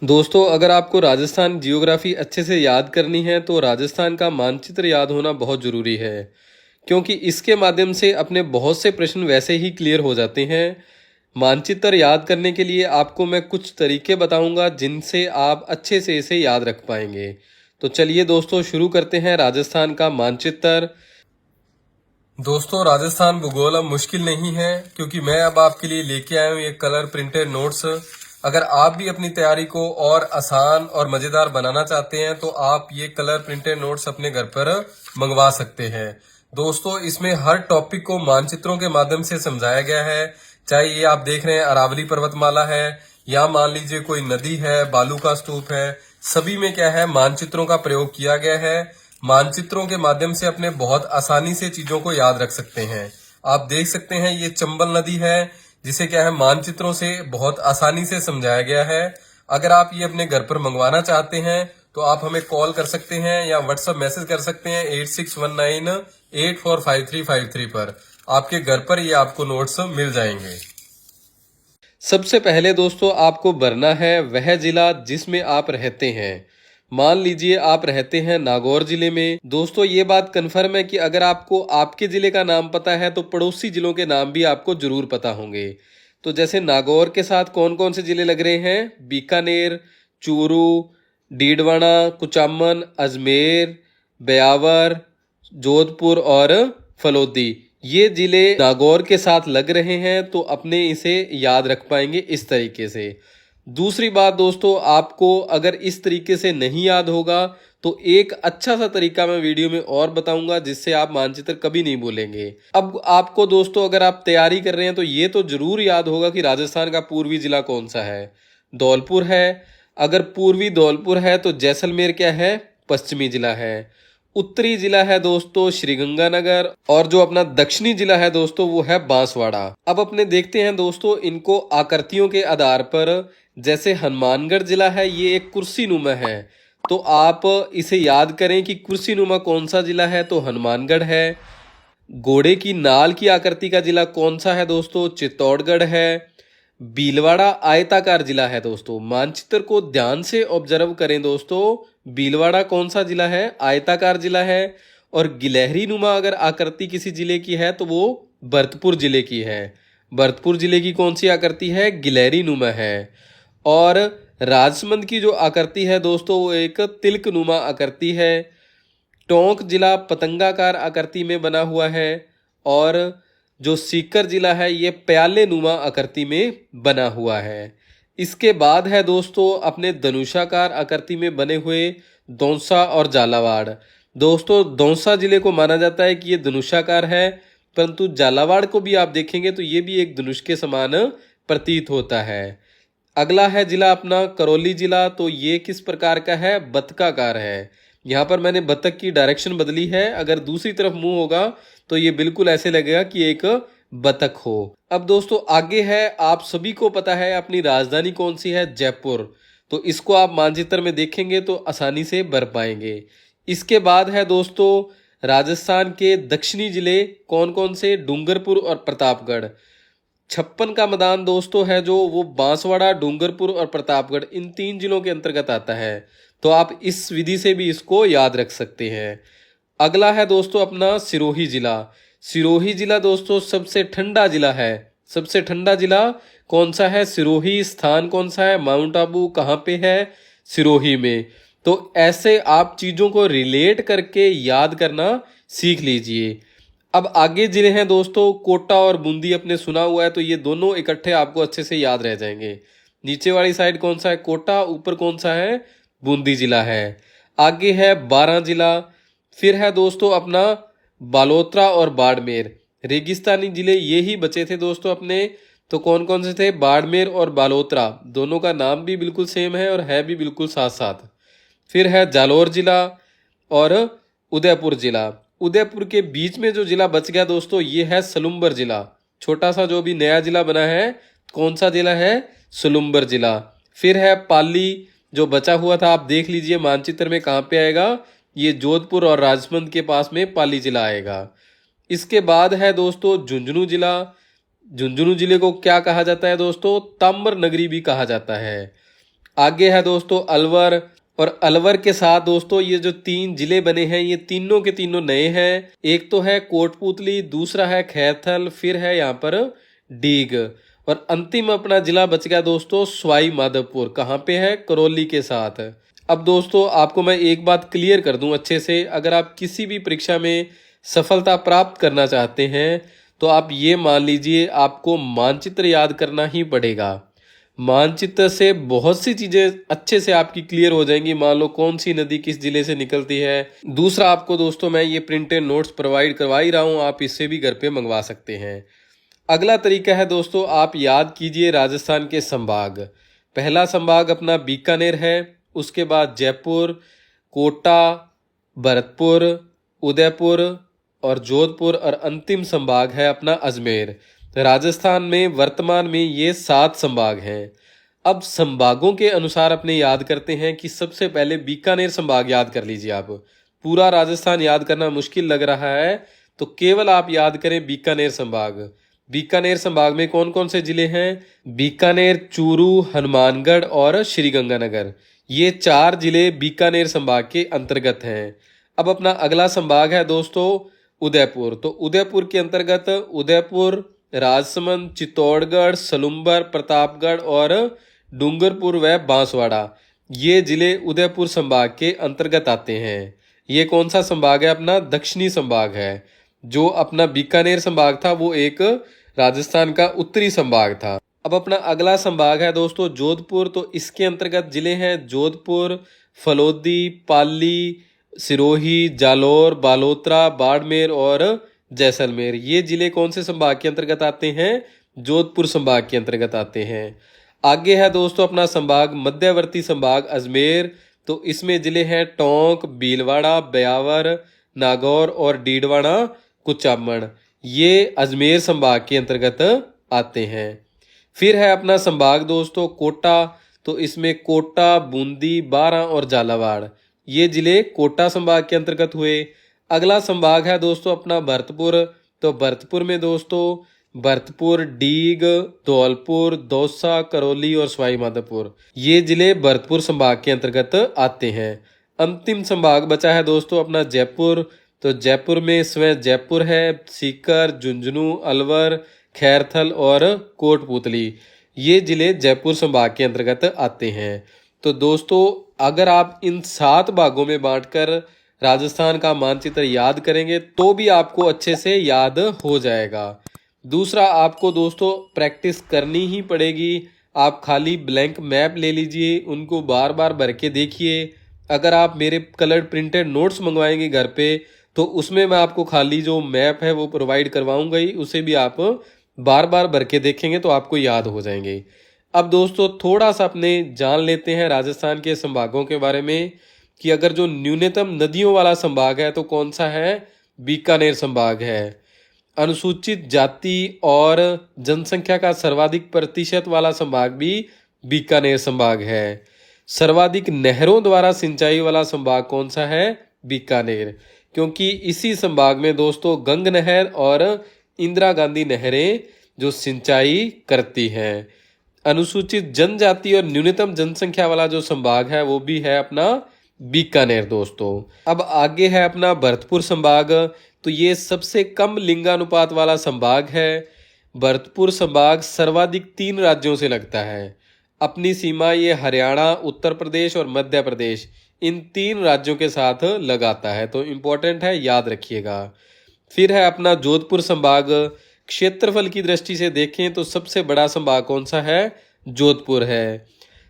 दोस्तों, अगर आपको राजस्थान जियोग्राफी अच्छे से याद करनी है तो राजस्थान का मानचित्र याद होना बहुत ज़रूरी है, क्योंकि इसके माध्यम से अपने बहुत से प्रश्न वैसे ही क्लियर हो जाते हैं। मानचित्र याद करने के लिए आपको मैं कुछ तरीके बताऊंगा जिनसे आप अच्छे से इसे याद रख पाएंगे। तो चलिए दोस्तों, शुरू करते हैं राजस्थान का मानचित्र। दोस्तों, राजस्थान भूगोल अब मुश्किल नहीं है, क्योंकि मैं अब आपके लिए लेके आया हूँ ये कलर प्रिंटेड नोट्स। अगर आप भी अपनी तैयारी को और आसान और मज़ेदार बनाना चाहते हैं तो आप ये कलर प्रिंटेड नोट्स अपने घर पर मंगवा सकते हैं। दोस्तों, इसमें हर टॉपिक को मानचित्रों के माध्यम से समझाया गया है। चाहे ये आप देख रहे हैं अरावली पर्वतमाला है, या मान लीजिए कोई नदी है, बालू का स्तूप है, सभी में क्या है, मानचित्रों का प्रयोग किया गया है। मानचित्रों के माध्यम से अपने बहुत आसानी से चीजों को याद रख सकते हैं। आप देख सकते हैं ये चंबल नदी है, जिसे क्या है, मानचित्रों से बहुत आसानी से समझाया गया है। अगर आप ये अपने घर पर मंगवाना चाहते हैं तो आप हमें कॉल कर सकते हैं या व्हाट्सएप मैसेज कर सकते हैं 8619845353 पर। आपके घर पर ये आपको नोट्स मिल जाएंगे। सबसे पहले दोस्तों, आपको भरना है वह जिला जिसमें आप रहते हैं। मान लीजिए आप रहते हैं नागौर जिले में। दोस्तों, ये बात कंफर्म है कि अगर आपको आपके जिले का नाम पता है तो पड़ोसी जिलों के नाम भी आपको जरूर पता होंगे। तो जैसे नागौर के साथ कौन कौन से जिले लग रहे हैं? बीकानेर, चूरू, डीडवाना, कुचामन, अजमेर, ब्यावर, जोधपुर और फलोदी। ये जिले नागौर के साथ लग रहे हैं, तो अपने इसे याद रख पाएंगे इस तरीके से। दूसरी बात दोस्तों, आपको अगर इस तरीके से नहीं याद होगा तो एक अच्छा सा तरीका मैं वीडियो में और बताऊंगा, जिससे आप मानचित्र कभी नहीं भूलेंगे। अब आपको दोस्तों, अगर आप तैयारी कर रहे हैं तो ये तो जरूर याद होगा कि राजस्थान का पूर्वी जिला कौन सा है? धौलपुर है। अगर पूर्वी धौलपुर है तो जैसलमेर क्या है? पश्चिमी जिला है। उत्तरी जिला है दोस्तों श्रीगंगानगर, और जो अपना दक्षिणी जिला है दोस्तों वो है बांसवाड़ा। अब अपने देखते हैं दोस्तों इनको आकृतियों के आधार पर। जैसे हनुमानगढ़ जिला है, ये एक कुर्सी नुमा है, तो आप इसे याद करें कि कुर्सी नुमा कौन सा जिला है, तो हनुमानगढ़ है। घोड़े की नाल की आकृति का जिला कौन सा है दोस्तों? चित्तौड़गढ़ है। भीलवाड़ा आयताकार जिला है दोस्तों। मानचित्र को ध्यान से ऑब्जर्व करें दोस्तों, भीलवाड़ा कौन सा जिला है? आयताकार जिला है। और गिलहरी नुमा अगर आकृति किसी जिले की है तो वो भरतपुर जिले की है। भरतपुर जिले की कौन सी आकृति है? गिलहरी नुमा है। और राजसमंद की जो आकृति है दोस्तों वो एक तिलक नुमा आकृति है। टोंक जिला पतंगाकार आकृति में बना हुआ है। और जो सीकर जिला है ये प्याले नुमा आकृति में बना हुआ है। इसके बाद है दोस्तों अपने धनुषाकार आकृति में बने हुए दौसा और झालावाड़। दोस्तों, दौसा जिले को माना जाता है कि ये धनुषाकार है, परंतु झालावाड़ को भी आप देखेंगे तो ये भी एक धनुष के समान प्रतीत होता है। अगला है जिला अपना करौली जिला, तो ये किस प्रकार का है? बतकाकार है। यहाँ पर मैंने बतख की डायरेक्शन बदली है, अगर दूसरी तरफ मुंह होगा तो ये बिल्कुल ऐसे लगेगा कि एक बतख हो। अब दोस्तों आगे है, आप सभी को पता है अपनी राजधानी कौन सी है? जयपुर। तो इसको आप मानचित्र में देखेंगे तो आसानी से भर पाएंगे। इसके बाद है दोस्तों राजस्थान के दक्षिणी जिले कौन कौन से? डूंगरपुर और प्रतापगढ़। छप्पन का मैदान दोस्तों है जो, वो बांसवाड़ा, डूंगरपुर और प्रतापगढ़ इन तीन जिलों के अंतर्गत आता है। तो आप इस विधि से भी इसको याद रख सकते हैं। अगला है दोस्तों अपना सिरोही जिला। सिरोही जिला दोस्तों सबसे ठंडा जिला है। सबसे ठंडा जिला कौन सा है? सिरोही। स्थान कौन सा है? माउंट आबू। कहाँ पे है? सिरोही में। तो ऐसे आप चीजों को रिलेट करके याद करना सीख लीजिए। अब आगे जिले हैं दोस्तों कोटा और बूंदी, अपने सुना हुआ है तो ये दोनों इकट्ठे आपको अच्छे से याद रह जाएंगे। नीचे वाली साइड कौन सा है? कोटा। ऊपर कौन सा है? बूंदी जिला है। आगे है 12 जिला। फिर है दोस्तों अपना बालोतरा और बाड़मेर। रेगिस्तानी जिले ये ही बचे थे दोस्तों अपने। तो कौन कौन से थे? बाड़मेर और बालोतरा। दोनों का नाम भी बिल्कुल सेम है और है भी बिल्कुल साथ साथ। फिर है जालौर जिला और उदयपुर जिला। उदयपुर के बीच में जो जिला बच गया दोस्तों ये है सलुम्बर जिला। छोटा सा जो भी नया जिला बना है, कौन सा जिला है? सलुम्बर जिला। फिर है पाली, जो बचा हुआ था आप देख लीजिए मानचित्र में कहाँ पे आएगा? ये जोधपुर और राजसमंद के पास में पाली जिला आएगा। इसके बाद है दोस्तों झुंझुनू जिला। झुंझुनू जिले को क्या कहा जाता है दोस्तों? ताम्र नगरी भी कहा जाता है। आगे है दोस्तों अलवर, और अलवर के साथ दोस्तों ये जो 3 जिले बने हैं ये तीनों के तीनों नए हैं। एक तो है कोटपूतली, दूसरा है खैरथल, फिर है यहाँ पर डीग, और अंतिम अपना जिला बच गया दोस्तों सवाई माधोपुर। कहाँ पे है? करौली के साथ। अब दोस्तों आपको मैं एक बात क्लियर कर दूं अच्छे से, अगर आप किसी भी परीक्षा में सफलता प्राप्त करना चाहते हैं तो आप ये मान लीजिए आपको मानचित्र याद करना ही पड़ेगा। मानचित्र से बहुत सी चीजें अच्छे से आपकी क्लियर हो जाएंगी। मान लो कौन सी नदी किस जिले से निकलती है। दूसरा आपको दोस्तों मैं ये प्रिंटेड नोट्स प्रोवाइड करवा ही रहा हूँ, आप इससे भी घर पे मंगवा सकते हैं। अगला तरीका है दोस्तों, आप याद कीजिए राजस्थान के संभाग। पहला संभाग अपना बीकानेर है, उसके बाद जयपुर, कोटा, भरतपुर, उदयपुर और जोधपुर, और अंतिम संभाग है अपना अजमेर। राजस्थान में वर्तमान में ये 7 संभाग हैं। अब संभागों के अनुसार अपने याद करते हैं कि सबसे पहले बीकानेर संभाग याद कर लीजिए आप। पूरा राजस्थान याद करना मुश्किल लग रहा है तो केवल आप याद करें बीकानेर संभाग। बीकानेर संभाग में कौन कौन से जिले हैं? बीकानेर, चूरू, हनुमानगढ़ और श्रीगंगानगर, ये 4 जिले बीकानेर संभाग के अंतर्गत हैं। अब अपना अगला संभाग है दोस्तों उदयपुर। तो उदयपुर के अंतर्गत उदयपुर, राजसमंद, चित्तौड़गढ़, सलुम्बर, प्रतापगढ़ और डूंगरपुर व बांसवाड़ा, ये जिले उदयपुर संभाग के अंतर्गत आते हैं। ये कौन सा संभाग है? अपना दक्षिणी संभाग है। जो अपना बीकानेर संभाग था वो एक राजस्थान का उत्तरी संभाग था। अब अपना अगला संभाग है दोस्तों जोधपुर। तो इसके अंतर्गत जिले हैं जोधपुर, फलोदी, पाली, सिरोही, जालौर, बालोतरा, बाड़मेर और जैसलमेर, ये जिले कौन से संभाग के अंतर्गत आते हैं? जोधपुर संभाग के अंतर्गत आते हैं। आगे है दोस्तों अपना संभाग मध्यवर्ती संभाग अजमेर। तो इसमें जिले हैं टोंक, भीलवाड़ा, ब्यावर, नागौर और डीडवाना, कुचामन, ये अजमेर संभाग के अंतर्गत आते हैं। फिर है अपना संभाग दोस्तों कोटा। तो इसमें कोटा, बूंदी, बारां और झालावाड़, ये जिले कोटा संभाग के अंतर्गत हुए। अगला संभाग है दोस्तों अपना भरतपुर। तो भरतपुर में दोस्तों भरतपुर, डीग, धौलपुर, दौसा, करौली और सवाई माधोपुर, ये जिले भरतपुर संभाग के अंतर्गत आते हैं। अंतिम संभाग बचा है दोस्तों अपना जयपुर। तो जयपुर में स्वयं जयपुर है, सीकर, झुंझुनू, अलवर, खैरथल और कोटपूतली, ये जिले जयपुर संभाग के अंतर्गत आते हैं। तो दोस्तों अगर आप इन 7 भागों में बांटकर राजस्थान का मानचित्र याद करेंगे तो भी आपको अच्छे से याद हो जाएगा। दूसरा आपको दोस्तों प्रैक्टिस करनी ही पड़ेगी। आप खाली ब्लैंक मैप ले लीजिए, उनको बार बार भर के देखिए। अगर आप मेरे कलर्ड प्रिंटेड नोट्स मंगवाएंगे घर पे तो उसमें मैं आपको खाली जो मैप है वो प्रोवाइड करवाऊंगा ही, उसे भी आप बार बार भर के देखेंगे तो आपको याद हो जाएंगे। अब दोस्तों थोड़ा सा अपने जान लेते हैं राजस्थान के संभागों के बारे में कि अगर जो न्यूनतम नदियों वाला संभाग है तो कौन सा है? बीकानेर संभाग है। अनुसूचित जाति और जनसंख्या का सर्वाधिक प्रतिशत वाला संभाग भी बीकानेर संभाग है। सर्वाधिक नहरों द्वारा सिंचाई वाला संभाग कौन सा है? बीकानेर, क्योंकि इसी संभाग में दोस्तों गंग नहर और इंदिरा गांधी नहरें जो सिंचाई करती हैं। अनुसूचित जनजाति और न्यूनतम जनसंख्या वाला जो संभाग है वो भी है अपना बीकानेर दोस्तों। अब आगे है अपना भरतपुर संभाग। तो ये सबसे कम लिंगानुपात वाला संभाग है। भरतपुर संभाग सर्वाधिक 3 राज्यों से लगता है। अपनी सीमा ये हरियाणा, उत्तर प्रदेश और मध्य प्रदेश, इन 3 राज्यों के साथ लगाता है। तो इम्पोर्टेंट है, याद रखिएगा। फिर है अपना जोधपुर संभाग। क्षेत्रफल की दृष्टि से देखें तो सबसे बड़ा संभाग कौन सा है? जोधपुर है।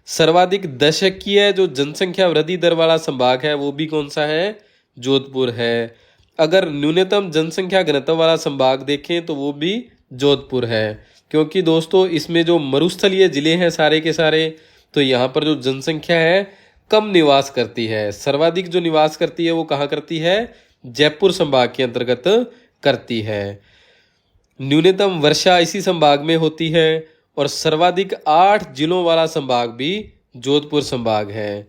सर्वाधिक दशकीय जो जनसंख्या वृद्धि दर वाला संभाग है वो भी कौन सा है? जोधपुर है। अगर न्यूनतम जनसंख्या घनत्व वाला संभाग देखें तो वो भी जोधपुर है, क्योंकि दोस्तों इसमें जो मरुस्थलीय जिले हैं सारे के सारे, तो यहाँ पर जो जनसंख्या है कम निवास करती है। सर्वाधिक जो निवास करती है वो कहाँ करती है? जयपुर संभाग के अंतर्गत करती है। न्यूनतम वर्षा इसी संभाग में होती है और सर्वाधिक 8 जिलों वाला संभाग भी जोधपुर संभाग है।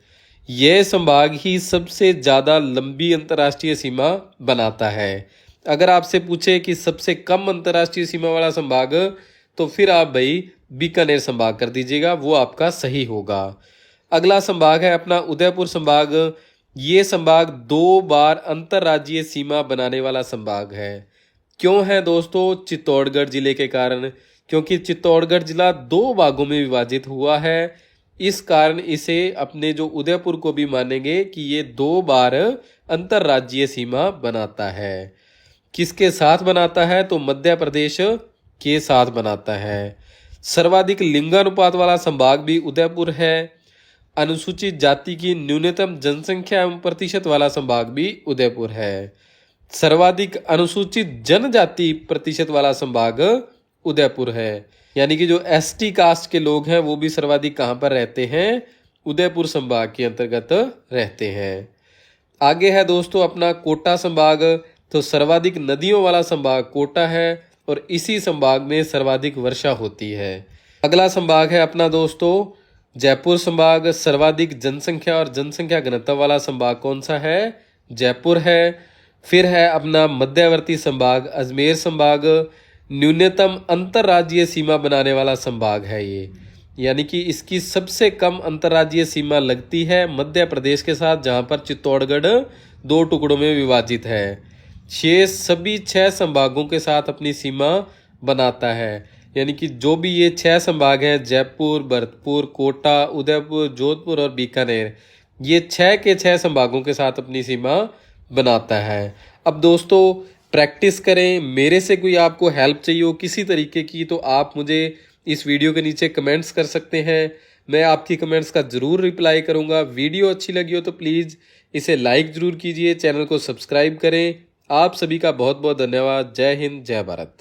यह संभाग ही सबसे ज़्यादा लंबी अंतर्राष्ट्रीय सीमा बनाता है। अगर आपसे पूछे कि सबसे कम अंतर्राष्ट्रीय सीमा वाला संभाग, तो फिर आप भाई बीकानेर संभाग कर दीजिएगा, वो आपका सही होगा। अगला संभाग है अपना उदयपुर संभाग। ये संभाग 2 बार अंतर्राज्यीय सीमा बनाने वाला संभाग है। क्यों है दोस्तों? चित्तौड़गढ़ जिले के कारण, क्योंकि चित्तौड़गढ़ जिला 2 भागों में विभाजित हुआ है। इस कारण इसे अपने जो उदयपुर को भी मानेंगे कि ये 2 बार अंतर्राज्यीय सीमा बनाता है। किसके साथ बनाता है? तो मध्य प्रदेश के साथ बनाता है। सर्वाधिक लिंगानुपात वाला संभाग भी उदयपुर है। अनुसूचित जाति की न्यूनतम जनसंख्या एवं प्रतिशत वाला संभाग भी उदयपुर है। सर्वाधिक अनुसूचित जनजाति प्रतिशत वाला संभाग उदयपुर है। यानी कि जो एसटी कास्ट के लोग हैं वो भी सर्वाधिक कहाँ पर रहते हैं? उदयपुर संभाग के अंतर्गत रहते हैं। आगे है दोस्तों अपना कोटा संभाग। तो सर्वाधिक नदियों वाला संभाग कोटा है और इसी संभाग में सर्वाधिक वर्षा होती है। अगला संभाग है अपना दोस्तों जयपुर संभाग। सर्वाधिक जनसंख्या और जनसंख्या घनत्व वाला संभाग कौन सा है? जयपुर है। फिर है अपना मध्यवर्ती संभाग अजमेर संभाग। न्यूनतम अंतर्राज्यीय सीमा बनाने वाला संभाग है ये, यानी कि इसकी सबसे कम अंतर्राज्यीय सीमा लगती है मध्य प्रदेश के साथ, जहां पर चित्तौड़गढ़ 2 टुकड़ों में विभाजित है। शेष सभी 6 संभागों के साथ अपनी सीमा बनाता है। यानी कि जो भी ये 6 संभाग हैं, जयपुर, भरतपुर, कोटा, उदयपुर, जोधपुर और बीकानेर, ये 6 के 6 संभागों के साथ अपनी सीमा बनाता है। अब दोस्तों प्रैक्टिस करें। मेरे से कोई आपको हेल्प चाहिए हो किसी तरीके की तो आप मुझे इस वीडियो के नीचे कमेंट्स कर सकते हैं। मैं आपकी कमेंट्स का ज़रूर रिप्लाई करूंगा। वीडियो अच्छी लगी हो तो प्लीज़ इसे लाइक ज़रूर कीजिए, चैनल को सब्सक्राइब करें। आप सभी का बहुत बहुत धन्यवाद। जय हिंद, जय भारत।